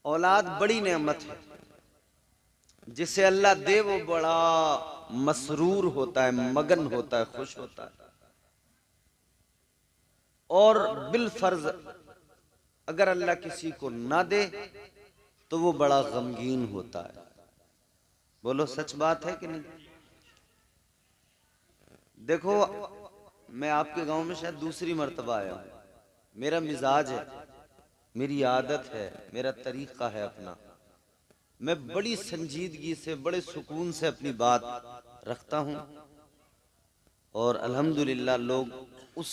औलाद बड़ी नेमत है, जिसे अल्लाह दे वो बड़ा मसरूर होता है, मगन होता है, खुश होता है। और बिल फर्ज अगर अल्लाह किसी को ना दे तो वो बड़ा गमगीन होता है। बोलो सच बात है कि नहीं? देखो, मैं आपके गांव में शायद दूसरी मर्तबा आया हूं। मेरा मिजाज है, मेरी आदत है, मेरा तरीका है अपना। मैं बड़ी संजीदगी से, बड़े सुकून से अपनी बात रखता हूं और अल्हम्दुलिल्लाह लोग उस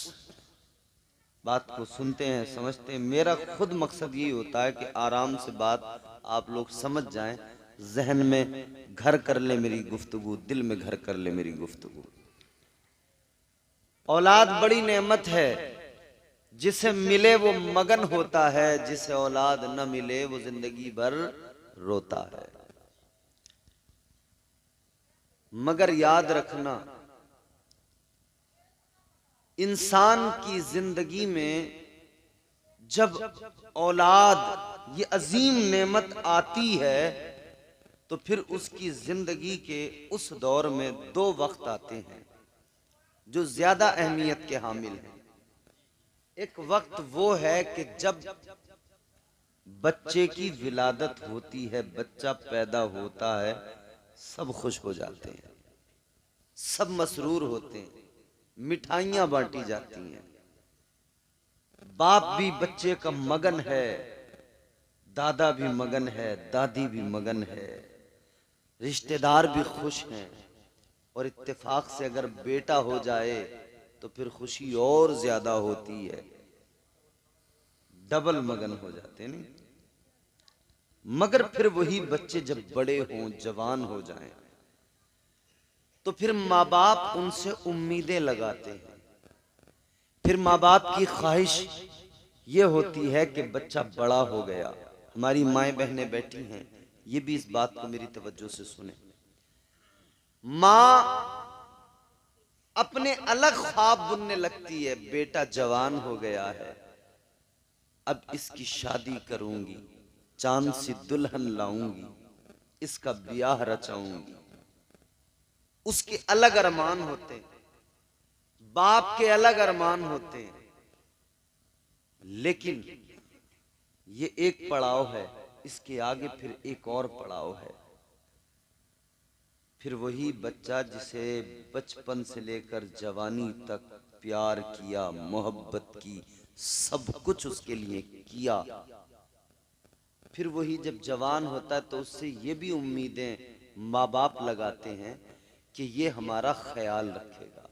बात को सुनते हैं, समझते हैं। मेरा खुद मकसद यही होता है कि आराम से बात आप लोग समझ जाएं, जहन में घर कर ले मेरी गुफ्तगू, दिल में घर कर ले मेरी गुफ्तगू। औलाद बड़ी नेमत है, जिसे मिले वो मगन होता है, जिसे औलाद न मिले वो जिंदगी भर रोता है। मगर याद रखना, इंसान की जिंदगी में जब औलाद ये अजीम नेमत आती है तो फिर उसकी जिंदगी के उस दौर में दो वक्त आते हैं जो ज्यादा अहमियत के हामिल हैं। एक वक्त वो है कि जब बच्चे की विलादत होती है, बच्चा पैदा होता है, सब खुश हो जाते हैं, सब मसरूर होते हैं, मिठाइयां बांटी जाती हैं, बाप भी बच्चे का मगन है, दादा भी मगन है, दादी भी मगन है, रिश्तेदार भी खुश हैं। और इत्तेफाक से अगर बेटा हो जाए तो फिर खुशी और ज्यादा होती है, डबल मगन हो जाते हैं। नहीं, मगर फिर वही बच्चे जब बड़े हों, जवान हो जाएं, तो फिर माँ बाप उनसे उम्मीदें लगाते हैं। फिर माँ बाप की ख्वाहिश ये होती है कि बच्चा बड़ा हो गया। हमारी माएं बहनें बैठी हैं, ये भी इस बात को मेरी तवज्जो से सुने। माँ अपने अलग ख्वाब बुनने लगती है, बेटा जवान हो गया है, अब इसकी शादी करूंगी, चांद सी दुल्हन लाऊंगी, इसका ब्याह रचाऊंगी। उसके अलग अरमान होते हैं, बाप के अलग अरमान होते हैं। लेकिन ये एक पड़ाव है, इसके आगे फिर एक और पड़ाव है। फिर वही बच्चा जिसे बचपन से लेकर जवानी तक प्यार किया, मोहब्बत की, सब कुछ उसके लिए किया, फिर वही जब जवान होता है तो उससे ये भी उम्मीदें माँ बाप लगाते हैं कि ये हमारा ख्याल रखेगा,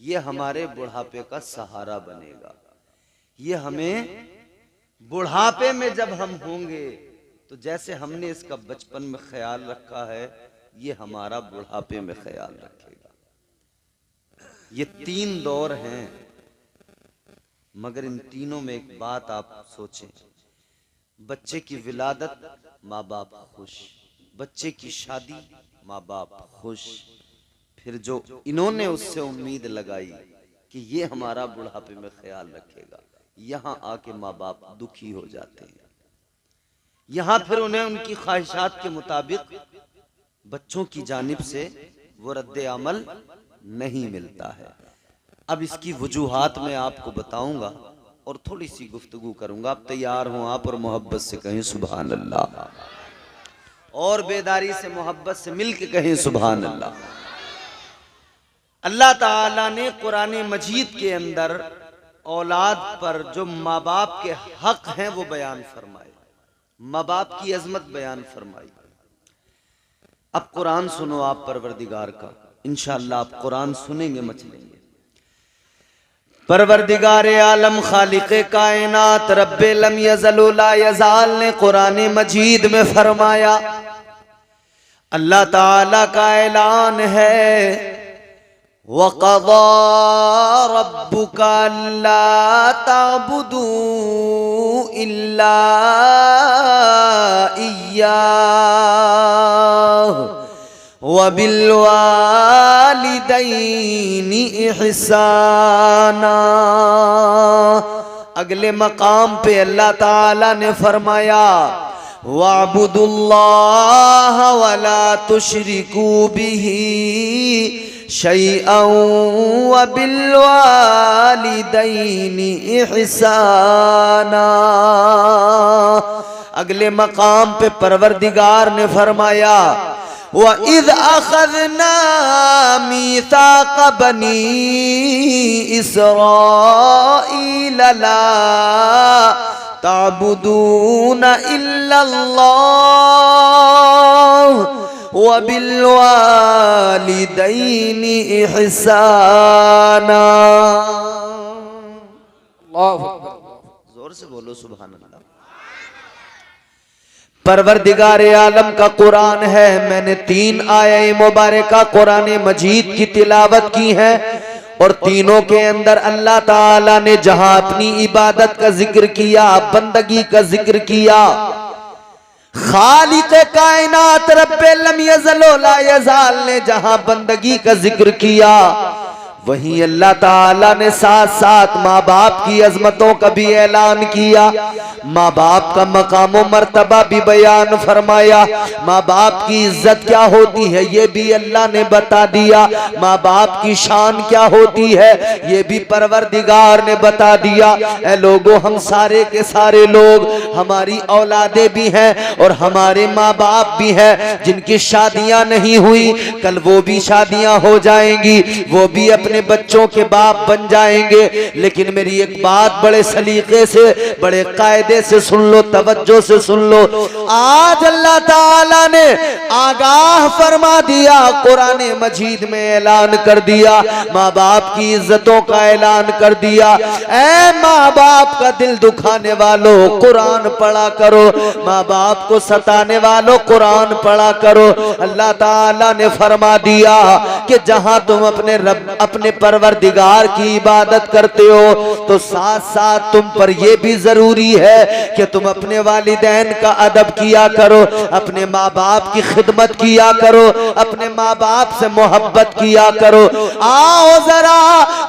ये हमारे बुढ़ापे का सहारा बनेगा, ये हमें बुढ़ापे में जब हम होंगे तो जैसे हमने इसका बचपन में ख्याल रखा है, ये हमारा बुढ़ापे में ख्याल रखेगा। ये तीन दौर हैं, मगर इन तीनों में एक बात आप सोचें, बच्चे की विलादत माँ बाप खुश, बच्चे की शादी माँ बाप खुश, फिर जो इन्होंने उससे उम्मीद लगाई कि ये हमारा बुढ़ापे में ख्याल रखेगा, यहां आके माँ बाप दुखी हो जाते हैं। यहां फिर उन्हें उनकी ख्वाहिशात के मुताबिक बच्चों की जानिब से वो रद्द अमल नहीं मिलता है। अब इसकी वजूहात मैं आपको बताऊंगा और थोड़ी सी गुफ्तगू करूंगा। आप तैयार हों, आप और मोहब्बत से कहें सुभान अल्लाह, और बेदारी से मोहब्बत से मिलके कहें सुभान अल्लाह। अल्लाह ताला ने कुरान मजीद के अंदर औलाद पर जो माँ बाप के हक हैं वो बयान फरमाए, माँ बाप की अजमत बयान फरमाई। अब कुरान सुनो आप परवरदिगार का, इंशाअल्लाह आप कुरान सुनेंगे मचलेंगे। परवरदिगार आलम खालिक़े कायनात रब्बे लम यज़ल ला यज़ाल ने कुरान मजीद में फरमाया, अल्लाह ताला का ऐलान है, वक़ज़ा रब्बुका अल्ला ताबुदू इल्ला इय्याहु व बिल वालिदैनि इहसाना। अगले मकाम पे अल्लाह ताला ने फरमाया वाबुदुल्लाह वला तुशरिकू बिही शैअन व बिल वालिदैनि इहसाना। अगले मकाम पे परवरदिगार ने फरमाया व इज़ अख़ज़ना मीसाक़ बनी इस्राईल ला ताबुदून इल्लल्लाह व बिल वालिदैनि इहसाना। जोर से बोलो सुभान अल्लाह। परवरदिगारे आलम का कुरान है। मैंने 3 आये मुबारका कुरान मजीद की तिलावत की है और तीनों के अंदर अल्लाह ताला ने जहां अपनी इबादत का जिक्र किया, बंदगी का जिक्र किया, खालिक कायनात रब्बे लम यज़ल व ला यज़ाल ने जहां बंदगी का जिक्र किया, वहीं अल्लाह ताला ने साथ साथ माँ बाप की अजमतों का भी ऐलान किया, माँ बाप का मकाम व मर्तबा भी बयान फरमाया, माँ बाप की इज्जत क्या होती है ये भी अल्लाह ने बता दिया, माँ बाप की शान क्या होती है ये भी परवरदिगार ने बता दिया। ऐ लोगों, हम सारे के सारे लोग, हमारी औलादे भी हैं और हमारे माँ बाप भी हैं जिनकी शादियां नहीं हुई, कल वो भी शादियां हो जाएंगी, वो भी अपने बच्चों के बाप बन जाएंगे। लेकिन मेरी एक बात बड़े सलीके से, बड़े कायदे से सुन लो, तवज्जो से सुन लो। आज अल्लाह ताला ने आगाह फरमा दिया, कुरान मजीद में ऐलान कर दिया, माँ बाप की इज्जतों का ऐलान कर दिया। ऐ माँ बाप का दिल दुखाने वालों, कुरान पढ़ा करो, माँ बाप को सताने वालों कुरान पढ़ा करो। अल्लाह ताला ने फरमा दिया कि जहां तुम अपने रब, अपने परवरदिगार की इबादत करते हो तो साथ साथ तुम पर यह भी जरूरी है कि तुम अपने वालिदैन का अदब किया करो, अपने माँ बाप की खिदमत किया करो, अपने माँ बाप से मोहब्बत किया करो। आओ जरा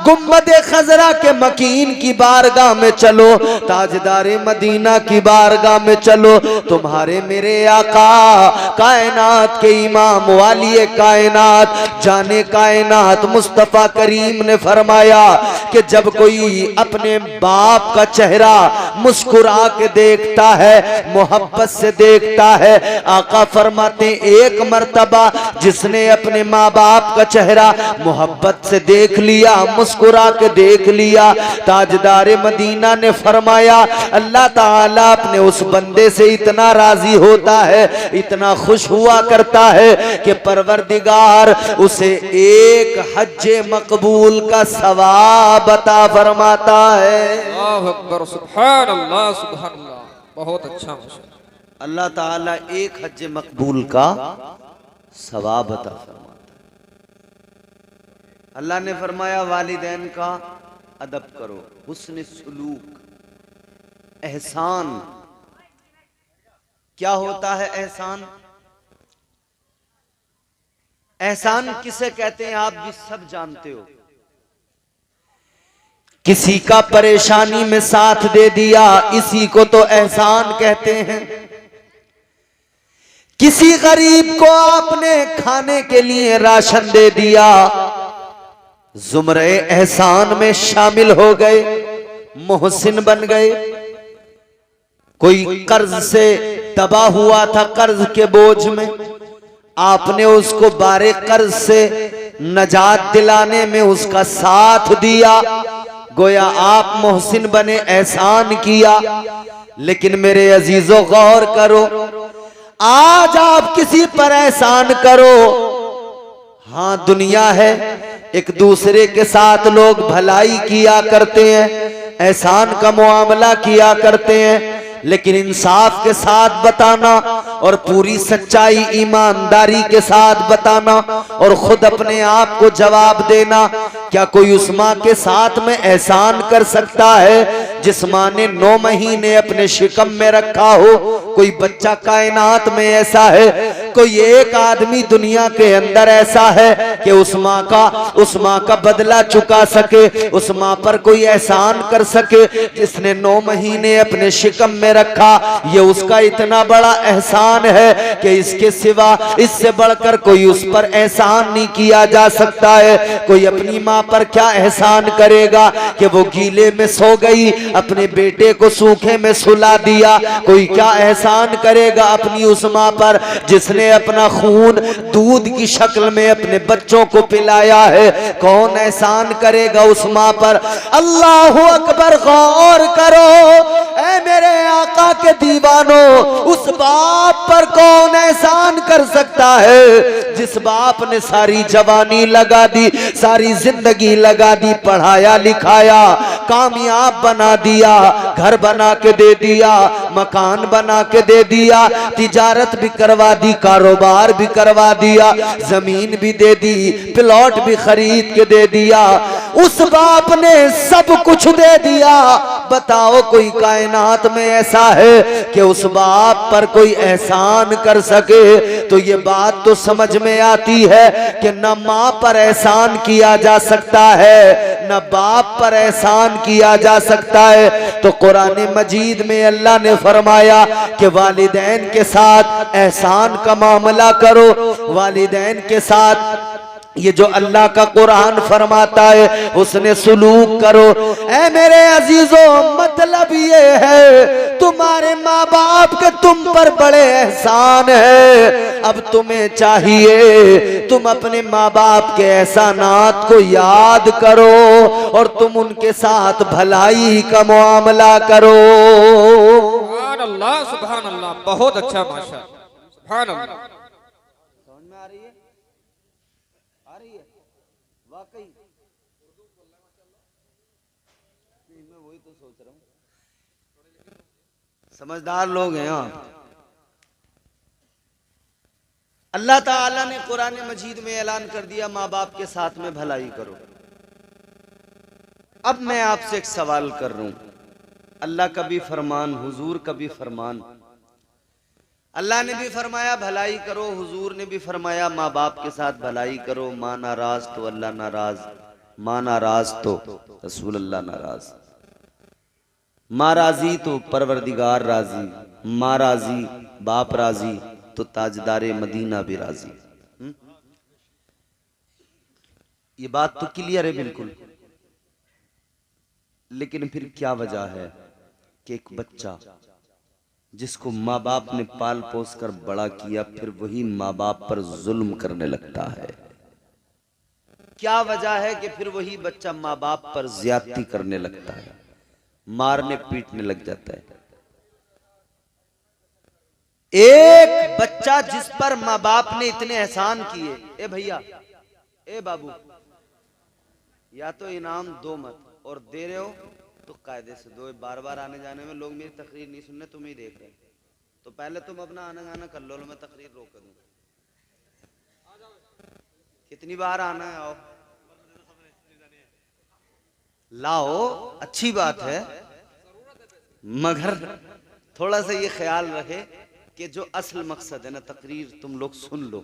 गुम्बदे खजरा के मकीन की बारगाह में चलो, ताजदारे मदीना की बारगाह में चलो। तुम्हारे मेरे आका कायनात के इमाम वालिए कायनात जाने कायनात मुस्तफा करीम ने फरमाया कि जब कोई अपने बाप का चेहरा मुस्कुरा के देखता है, मोहब्बत से देखता है, आका फरमाते एक मर्तबा जिसने अपने माँ बाप का चेहरा मोहब्बत से देख लिया, मुस्कुरा के देख लिया, ताजदारे मदीना ने फरमाया अल्लाह ताला अपने उस बंदे से इतना राजी होता है, इतना खुश हुआ करता है कि परवरदिगार उसे एक हज्जे मकबूल का सवाब अता फरमाता है। अल्लाहु अकबर, सुभान अल्लाह, सुभान अल्लाह। बहुत अच्छा माशाअल्लाह। अल्लाह ताला एक हज्जे मकबूल का सवाब अता फरमाता है। अल्लाह ने फरमाया वालिदैन का अदब करो, हुस्न सुलूक, एहसान। क्या होता है एहसान? एहसान किसे कहते हैं आप भी सब जानते हो। किसी का परेशानी में साथ दे दिया, इसी को तो एहसान कहते हैं। किसी गरीब को आपने खाने के लिए राशन दे दिया, जुमरे एहसान में शामिल हो गए, मोहसिन बन गए। कोई कर्ज से दबा हुआ था, कर्ज के बोझ में, आपने उसको बारे कर्ज से नजात दिलाने में उसका साथ दिया, गोया आप मोहसिन बने, एहसान किया। लेकिन मेरे अजीजों गौर करो, आज आप किसी पर एहसान करो, हाँ दुनिया है, एक दूसरे के साथ लोग भलाई किया करते हैं, एहसान का मुआमला किया करते हैं, लेकिन इंसाफ के साथ बताना और पूरी सच्चाई ईमानदारी के साथ बताना और खुद अपने आप को जवाब देना। क्या कोई उस माँ के साथ में एहसान कर सकता है जिस माँ ने 9 महीने अपने शिकम में रखा हो? कोई बच्चा कायनात में ऐसा है कोई एक आदमी दुनिया के अंदर ऐसा है कि उस माँ का बदला चुका सके, उस माँ पर कोई एहसान कर सके जिसने 9 महीने अपने शिकम में रखा। ये उसका इतना बड़ा एहसान है कि इसके सिवा इससे बढ़कर कोई उस पर एहसान नहीं किया जा सकता है। कोई अपनी माँ पर क्या एहसान करेगा कि वो गीले में सो गई, अपने बेटे को सूखे में सुला दिया। कोई क्या एहसान करेगा अपनी उस माँ पर जिसने अपना खून दूध की शक्ल में अपने बच्चों को पिलाया है। कौन एहसान करेगा उस माँ पर? अल्लाह अकबर, गौर करो ऐ मेरे आका के दीवानों, उस बाप पर कौन एहसान कर सकता है जिस बाप ने सारी जवानी लगा दी, सारी जिंदगी लगा दी, पढ़ाया लिखाया, कामयाब बना दिया, घर बना के दे दिया, मकान बना के दे दिया, तिजारत भी करवा दी, कारोबार भी करवा दिया, जमीन भी दे दी, प्लॉट भी खरीद के दे दिया। उस बाप ने सब कुछ दे दिया। बताओ कोई कायनात में ऐसा है कि उस बाप पर कोई एहसान कर सके? तो ये बात तो समझ में आती है कि न माँ पर एहसान किया जा सकता है, न बाप पर एहसान किया जा सकता है। तो कुरान मजीद में अल्लाह ने फरमाया कि वालिदैन के साथ एहसान का मामला करो, वालिदैन के साथ ये जो अल्लाह का कुरान फरमाता है उसने सुलूक करो। ऐ मेरे अजीजों, मतलब ये है तुम्हारे माँ बाप के तुम पर बड़े एहसान है। अब तुम्हें चाहिए तुम अपने माँ बाप के एहसानात को याद करो और तुम उनके साथ भलाई का मुआमला करो। सुभान अल्लाह, सुभान अल्लाह, बहुत अच्छा माशा, सुभान अल्लाह। समझ में आ रही है? आ रही है वाकई? मैं वही तो सोच रहा हूँ, समझदार लोग हैं आप। अल्लाह ताला ने कुरान मजीद में ऐलान कर दिया माँ बाप के साथ में भलाई करो। अब मैं आपसे एक सवाल कर रहा हूं, अल्लाह का भी फरमान, हुजूर का भी फरमान। अल्लाह ने भी फरमाया भलाई करो, हुजूर ने भी फरमाया माँ बाप के साथ भलाई करो। माँ नाराज तो अल्लाह नाराज, माँ नाराज तो रसूल अल्लाह नाराज, माँ राजी तो परवरदिगार राजी, माँ राजी बाप राजी तो ताजदारे मदीना भी राजी। ये बात तो क्लियर है बिल्कुल। लेकिन फिर क्या वजह है कि एक बच्चा जिसको माँ बाप ने पाल पोस कर बड़ा किया, फिर वही माँ बाप पर जुल्म करने लगता है? क्या वजह है कि फिर वही बच्चा माँ बाप पर ज्यादती करने लगता है, मारने पीटने लग जाता है? एक बच्चा जिस पर माँ बाप ने इतने एहसान किए, ए भैया, ए बाबू, या तो इनाम दो मत, और दे रहे हो तो कायदे से दो। बार बार आने जाने में लोग मेरी तकरीर नहीं सुनने, तुम ही देख रहे, तो पहले तुम अपना आना जाना कर लो, मैं तकरीर रोक दूं। कितनी बार आना है? आओ, लाओ, अच्छी बात है, मगर थोड़ा सा ये ख्याल रहे कि जो असल मकसद है ना तकरीर, तुम लोग सुन लो।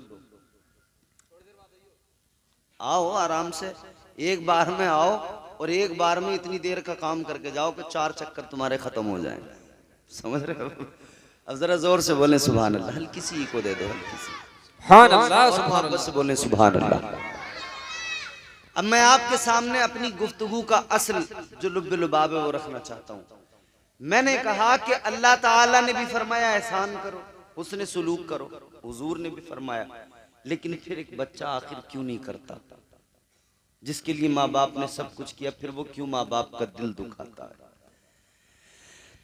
आओ आराम से, एक बार में आओ और एक बार में इतनी देर का काम करके जाओ कि 4 चक्कर तुम्हारे खत्म हो जाएं। समझ रहे हो? अब जरा जोर से बोले सुभान अल्लाह, हल्की सी को दे दो, हल्की सी सुभान अल्लाह, सुभान अल्लाह से बोले सुभान अल्लाह। अब मैं आपके सामने अपनी गुफ्तगू का असल जो लुब्बे लुबाब है वो रखना चाहता हूँ। मैंने कहा कि अल्लाह ताला ने भी फरमाया एहसान करो, उसने सुलूक करो, हुजूर ने भी फरमाया, लेकिन फिर एक बच्चा आखिर क्यों नहीं करता? जिसके लिए माँ बाप ने सब कुछ किया, फिर वो क्यों माँ बाप का दिल दुखाता है?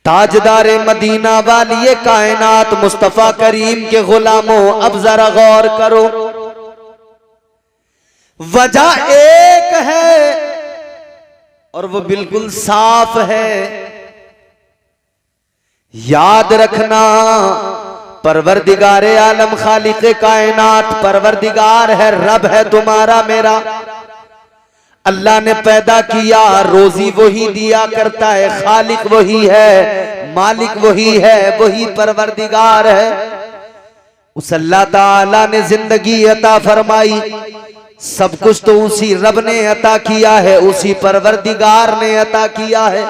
ताजदारे मदीना वाली कायनात मुस्तफा करीम के गुलामों, अब जरा गौर करो। वजह एक है और वो बिल्कुल साफ है, याद रखना। परवरदिगारे आलम खालिक़े कायनात, परवरदिगार है, रब है तुम्हारा मेरा। अल्लाह ने पैदा किया, रोजी वही दिया करता है, खालिक वही है, मालिक वही है, वही परवरदिगार है। उस अल्लाह ताला ने जिंदगी अता फरमाई, सब कुछ तो उसी रब ने अता किया है, उसी परवरदिगार ने अता किया है।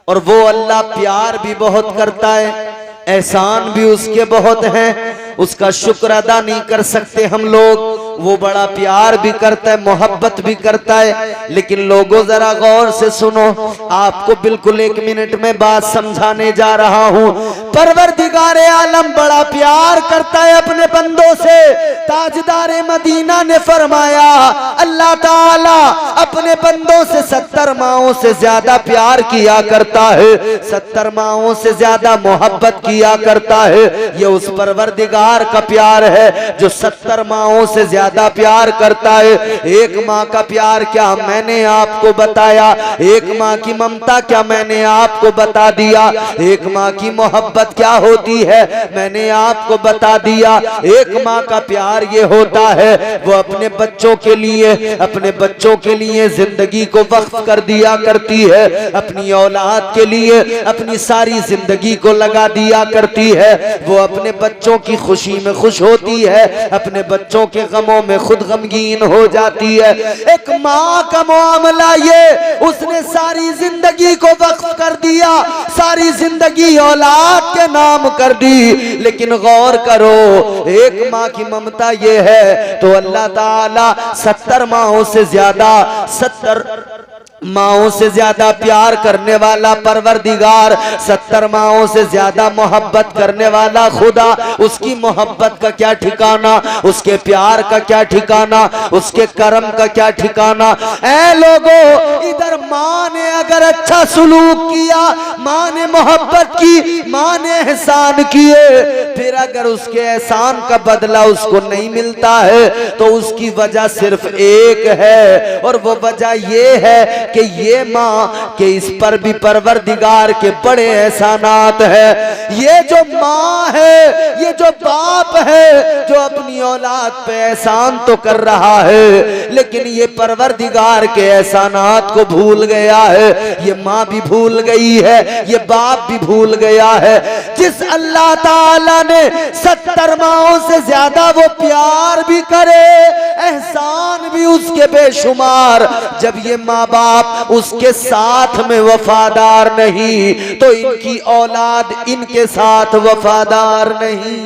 और वो अल्लाह प्यार भी बहुत करता है, एहसान भी उसके बहुत हैं, उसका शुक्र अदा नहीं कर सकते हम लोग। वो बड़ा प्यार भी करता है, मोहब्बत भी करता है। लेकिन लोगों जरा गौर से सुनो, आपको बिल्कुल 1 मिनट में बात समझाने जा रहा हूँ। परवरदिगारे आलम बड़ा प्यार करता है अपने बंदों से। ताजदारे मदीना ने फरमाया, अल्लाह ताला अपने बंदों से 70 माओं से ज्यादा प्यार किया करता है, 70 माओं से ज्यादा मोहब्बत किया करता है। ये उस परवरदिगार का प्यार है जो 70 माओं से ज्यादा प्यार करता है। एक माँ का प्यार क्या मैंने आपको बताया, एक माँ की ममता क्या मैंने आपको बता दिया, एक माँ की मोहब्बत क्या होती है मैंने आपको बता दिया। एक माँ का प्यार ये होता है, वो अपने बच्चों के लिए, अपने बच्चों के लिए जिंदगी को वक्फ कर दिया करती है, अपनी औलाद के लिए अपनी सारी जिंदगी को लगा दिया करती है। वो अपने बच्चों की खुशी में खुश होती है, अपने बच्चों के गमों में खुद गमगीन हो जाती है। एक माँ का मामला ये, उसने सारी जिंदगी को वक्फ कर दिया, सारी जिंदगी औलाद के नाम कर दी। लेकिन गौर करो, एक माँ की ममता ये है तो अल्लाह ताला 70 माओं से ज्यादा, 70 माओं से ज्यादा प्यार करने वाला परवरदिगार, 70 माओं से ज्यादा मोहब्बत करने वाला खुदा, उसकी मोहब्बत का क्या ठिकाना, उसके प्यार का क्या ठिकाना, उसके करम का क्या ठिकाना। ऐ लोगों, इधर माँ ने अगर अच्छा सुलूक किया, माँ ने मोहब्बत की, माँ ने एहसान किए, फिर अगर उसके एहसान का बदला उसको नहीं मिलता है तो उसकी वजह सिर्फ एक है, और वो वजह ये है कि ये माँ के इस पर भी परवरदिगार के बड़े एहसानात है। ये जो माँ है, ये जो बाप है, जो अपनी औलाद पे एहसान तो कर रहा है, लेकिन ये परवरदिगार के एहसानात को भूल गया है। ये माँ भी भूल गई है, ये बाप भी भूल गया है। जिस अल्लाह ताला ने 70 माओं से ज्यादा वो प्यार भी करे, एहसान भी उसके बेशुमार, जब ये माँ बाप उसके साथ में वफादार नहीं तो इनकी औलाद इनके साथ वफादार नहीं।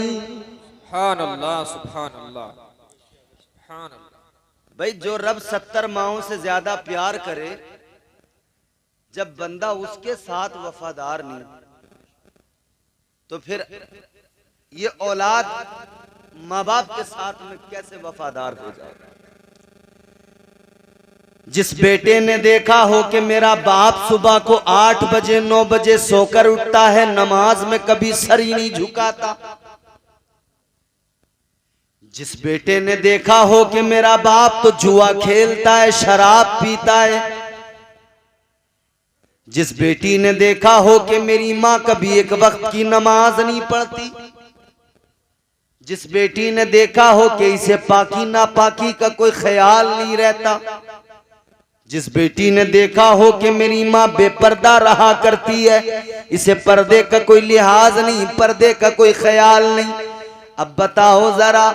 सुभान अल्लाह, सुभान अल्लाह, सुभान अल्लाह। भाई जो रब 70 माओं से ज्यादा प्यार करे, जब बंदा उसके साथ वफादार नहीं तो फिर ये औलाद माँ बाप के साथ में कैसे वफादार हो जाए। जिस बेटे ने देखा हो कि मेरा बाप सुबह को 8 बजे 9 बजे सोकर उठता है, नमाज में कभी सर ही नहीं झुकाता। जिस बेटे ने देखा हो कि मेरा बाप तो जुआ खेलता है, शराब पीता है। जिस बेटी ने देखा हो कि मेरी माँ कभी एक वक्त की नमाज नहीं पढ़ती। जिस बेटी ने देखा हो कि इसे पाकी नापाकी का कोई ख्याल नहीं रहता। जिस बेटी ने देखा हो कि मेरी माँ बेपर्दा रहा करती है, इसे पर्दे का कोई लिहाज नहीं, पर्दे का कोई ख्याल नहीं। अब बताओ जरा,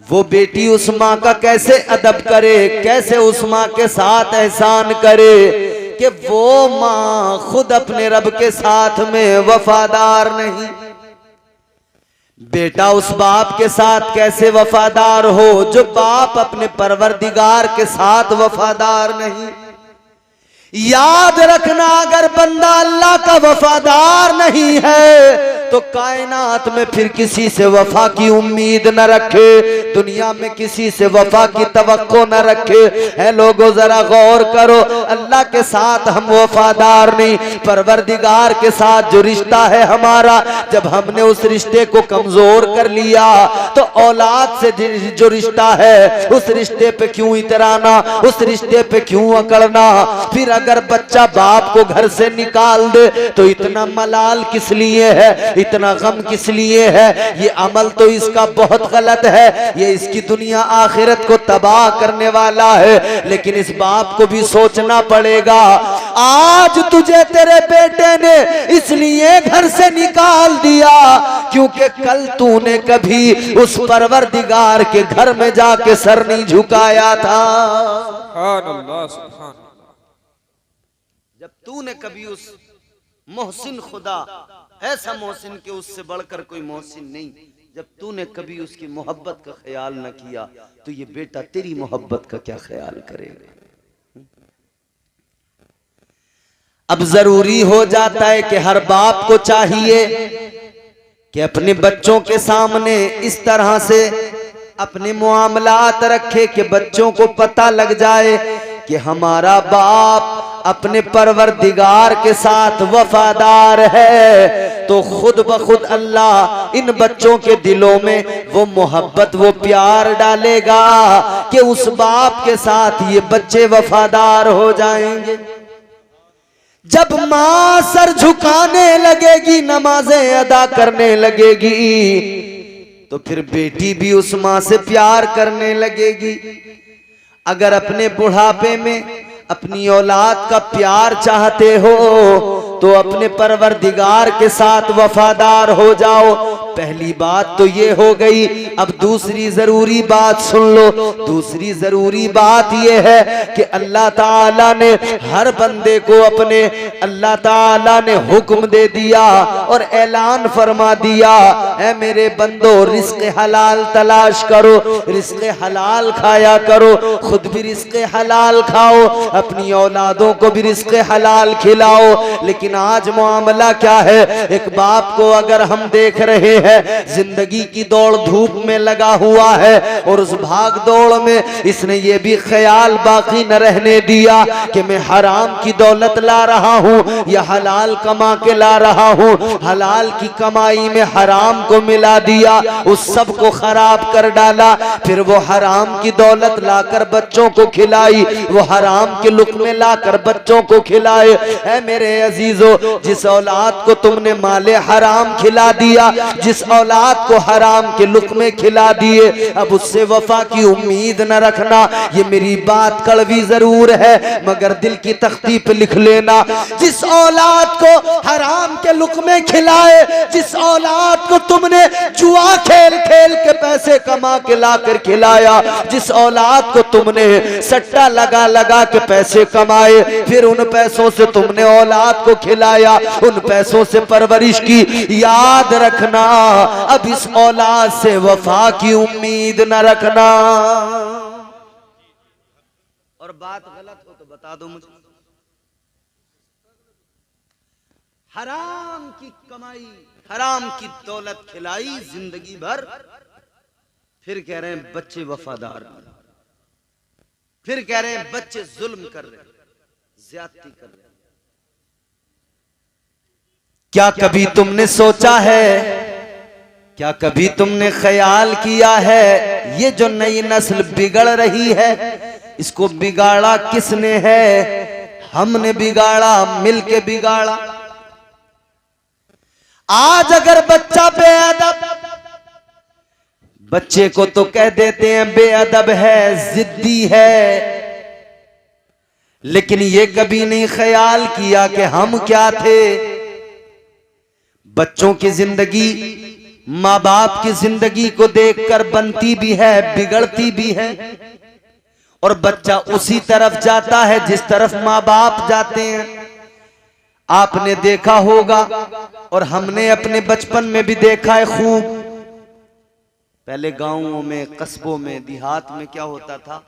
वो बेटी उस माँ का कैसे अदब करे, कैसे उस माँ के साथ एहसान करे कि वो माँ खुद अपने रब के साथ में वफादार नहीं। बेटा उस बाप के साथ कैसे वफादार हो जो बाप अपने परवरदिगार के साथ वफादार नहीं। याद रखना, अगर बंदा अल्लाह का वफादार नहीं है तो कायनात में फिर किसी से वफा की उम्मीद न रखे, दुनिया में किसी से वफा की तवक्को न रखे। है लोगों, जरा गौर करो, अल्लाह के साथ हम वफादार नहीं, परवरदिगार के साथ जो रिश्ता है हमारा, जब हमने उस रिश्ते को कमजोर कर लिया तो औलाद से जो रिश्ता है उस रिश्ते पे क्यों इतराना, उस रिश्ते पे क्यों अकड़ना। फिर अगर बच्चा बाप को घर से निकाल दे तो इतना मलाल किस लिए है, इतना गम किस लिए है? ये अमल तो इसका बहुत गलत है, ये इसकी दुनिया आखिरत को तबाह करने वाला है। लेकिन इस बाप को भी सोचना पड़ेगा, आज तुझे तेरे बेटे ने इसलिए घर से निकाल दिया क्योंकि कल तूने कभी उस परवरदिगार के घर में जाके सर नहीं झुकाया था। सुभान अल्लाह, सुभान अल्लाह। जब तूने कभी उस मोहसिन खुदा, ऐसा मोहसिन के उससे बढ़कर कोई मोहसिन नहीं, जब तूने कभी उसकी मोहब्बत का ख्याल न किया तो ये बेटा तेरी मोहब्बत का क्या ख्याल करेगा? अब जरूरी हो जाता है कि हर बाप को चाहिए कि अपने बच्चों के सामने इस तरह से अपने मुआमलात रखे कि बच्चों को पता लग जाए कि हमारा बाप अपने परवरदिगार के साथ वफादार है। तो खुद ब खुद अल्लाह इन बच्चों के दिलों में वो मोहब्बत, वो प्यार डालेगा कि उस बाप के साथ ये बच्चे वफादार हो जाएंगे। जब माँ सर झुकाने लगेगी, नमाजें अदा करने लगेगी, तो फिर बेटी भी उस माँ से प्यार करने लगेगी। अगर अपने बुढ़ापे में अपनी औलाद का प्यार चाहते हो तो अपने परवरदिगार के साथ वफादार हो जाओ। पहली बात तो ये हो गई। अब दूसरी जरूरी बात सुन लो। दूसरी जरूरी बात ये है कि अल्लाह ताला ने हर बंदे को अपने, अल्लाह ताला ने हुक्म दे दिया और ऐलान फरमा दिया, ऐ मेरे बंदो रिस्क हलाल तलाश करो, रिस्क हलाल खाया करो, खुद भी रिस्क हलाल खाओ, अपनी औलादों को भी रिस्क हलाल खिलाओ। लेकिन आज मामला क्या है? एक बाप को अगर हम देख रहे हैं जिंदगी की दौड़ धूप में लगा हुआ है और उस भाग दौड़ में इसने ये भी ख्याल बाकी न रहने दिया कि मैं हराम की दौलत ला रहा हूँ या हलाल कमा के ला रहा हूँ। हलाल की कमाई में हराम को मिला दिया, उस सब को खराब कर डाला। फिर वो हराम की दौलत लाकर बच्चों को खिलाई, वो हराम के लुक़्मे लाकर बच्चों को खिलाए। ऐ मेरे अजीजों, जिस औलाद को तुमने माले हराम खिला दिया, जिस औलाद को हराम के लुक़्मे खिला दिए, अब उससे वफा की उम्मीद न रखना। ये मेरी बात कड़वी जरूर है मगर दिल की तख्ती पे लिख लेना। जिस औलाद को हराम के लुक़्मे खिलाए, जिस औलाद को तुमने जुआ खेल खेल के पैसे कमा के लाकर खिलाया, जिस औलाद को तुमने सट्टा लगा लगा के पैसे कमाए, फिर उन पैसों से तुमने औलाद को खिलाया, उन पैसों से परवरिश की, याद रखना अब इस औलाद से वफा की उम्मीद न रखना। और बात गलत हो तो बता दो मुझे। हराम की कमाई, हराम की दौलत खिलाई जिंदगी भर, फिर कह रहे हैं बच्चे वफादार, फिर कह रहे हैं बच्चे जुल्म कर रहे हैं, ज्यादती कर रहे हैं। क्या कभी तुमने सोचा है, क्या कभी तुमने ख्याल किया है ये जो नई नस्ल बिगड़ रही है इसको बिगाड़ा किसने है? हमने बिगाड़ा, मिलके बिगाड़ा। आज अगर बच्चा बेअदब, बच्चे को तो कह देते हैं बेअदब है, जिद्दी है, लेकिन ये कभी नहीं ख्याल किया कि हम क्या थे। बच्चों की जिंदगी माँ बाप की जिंदगी को देखकर बनती भी है, बिगड़ती भी है, और बच्चा उसी तरफ जाता है जिस तरफ माँ बाप जाते हैं। आपने देखा होगा और हमने अपने बचपन में भी देखा है खूब। पहले गांवों में, कस्बों में, देहात में क्या होता था,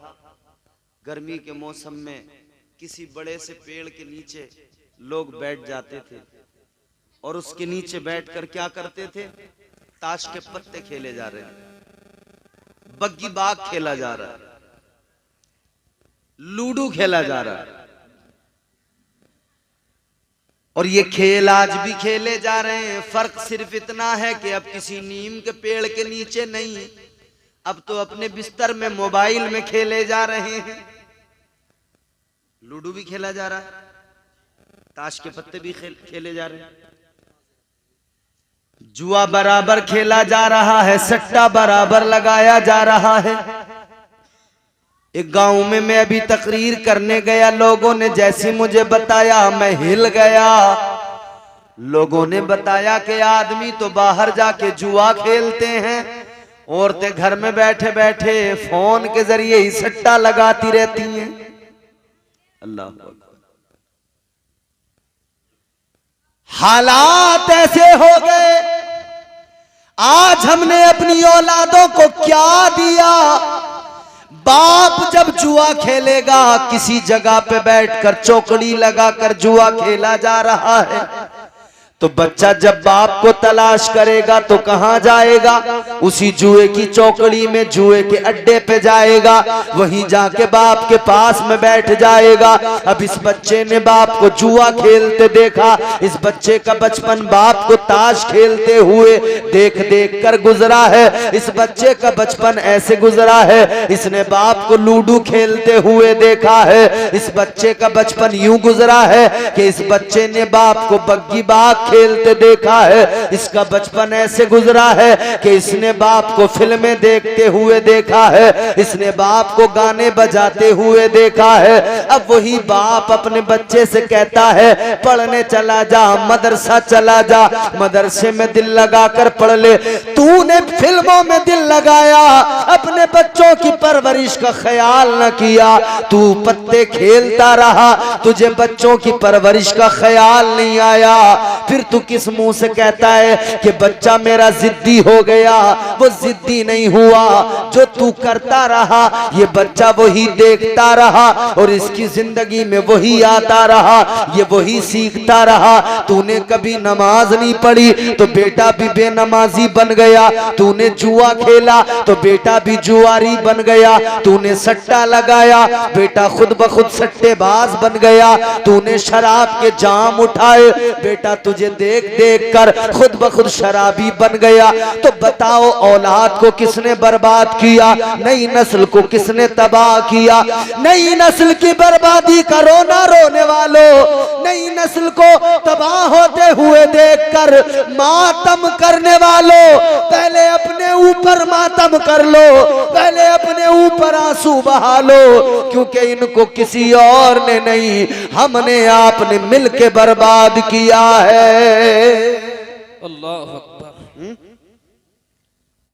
गर्मी के मौसम में किसी बड़े से पेड़ के नीचे लोग बैठ जाते थे और उसके नीचे बैठकर क्या करते थे? ताश के पत्ते खेले जा रहे हैं, बग्गी बाग खेला जा रहा है, लूडो खेला जा रहा है। और ये खेल आज भी खेले जा रहे हैं। फर्क सिर्फ इतना है कि अब किसी नीम के पेड़ के नीचे नहीं, अब तो अपने बिस्तर में मोबाइल में खेले जा रहे हैं। लूडो भी खेला जा रहा है, ताश के पत्ते भी खेले जा रहे हैं। जुआ बराबर खेला जा रहा है, सट्टा बराबर लगाया जा रहा है। एक गांव में मैं अभी तकरीर करने गया, लोगों ने जैसे मुझे बताया मैं हिल गया। लोगों ने बताया कि आदमी तो बाहर जाके जुआ खेलते हैं, औरतें घर में बैठे बैठे फोन के जरिए ही सट्टा लगाती रहती हैं। अल्लाह अकबर। हालात ऐसे हो गए, आज हमने अपनी औलादों को क्या दिया। बाप जब जुआ खेलेगा, किसी जगह पे बैठकर चौकड़ी लगाकर जुआ खेला जा रहा है, तो बच्चा जब बाप को तलाश करेगा तो कहां जाएगा? उसी जुए की चौकड़ी में, जुए के अड्डे पे जाएगा, वहीं जाके बाप के पास में बैठ जाएगा। अब इस बच्चे ने बाप को जुआ खेलते देखा, इस बच्चे का बचपन बाप को ताश खेलते हुए देख देख कर गुजरा है। इस बच्चे का बचपन ऐसे गुजरा है, इसने बाप को लूडो खेलते हुए देखा है। इस बच्चे का बचपन यूं गुजरा है कि इस बच्चे ने बाप को बग्गी बाग खेलते देखा है। इसका बचपन ऐसे गुजरा है कि इसने बाप को फिल्में देखते हुए देखा है, इसने बाप को गाने बजाते हुए देखा है। अब वही बाप अपने बच्चे से कहता है पढ़ने चला जा, मदरसा चला जा, मदरसे में दिल लगाकर पढ़ ले। तूने फिल्मों में दिल लगाया, अपने बच्चों की परवरिश का ख्याल न किया, तू पत्ते खेलता रहा, तुझे बच्चों की परवरिश का ख्याल नहीं आया। फिर तू किस मुंह से कहता है कि बच्चा मेरा जिद्दी हो गया? वो जिद्दी नहीं हुआ, जो तू करता रहा ये बच्चा वही देखता रहा और इसकी जिंदगी में वही आता रहा, ये वही सीखता रहा। तूने कभी नमाज नहीं पढ़ी तो बेटा भी बेनमाजी बन गया, तूने जुआ खेला तो बेटा भी जुआरी बन गया, तूने सट्टा लगाया बेटा खुद ब खुद सट्टेबाज बन गया, तूने शराब के जाम उठाए बेटा तुझे देख देख कर खुद ब खुद शराबी बन गया। तो बताओ औलाद को किसने बर्बाद किया? नई नस्ल को किसने तबाह किया? नई नस्ल की बर्बादी का रोना रोने वालों, नई नस्ल को तबाह होते हुए देखकर मातम करने वालों, पहले अपने ऊपर मातम कर लो, पहले अपने ऊपर आंसू बहा लो, क्योंकि इनको किसी और ने नहीं, हमने आपने मिलके बर्बाद किया है। अल्लाह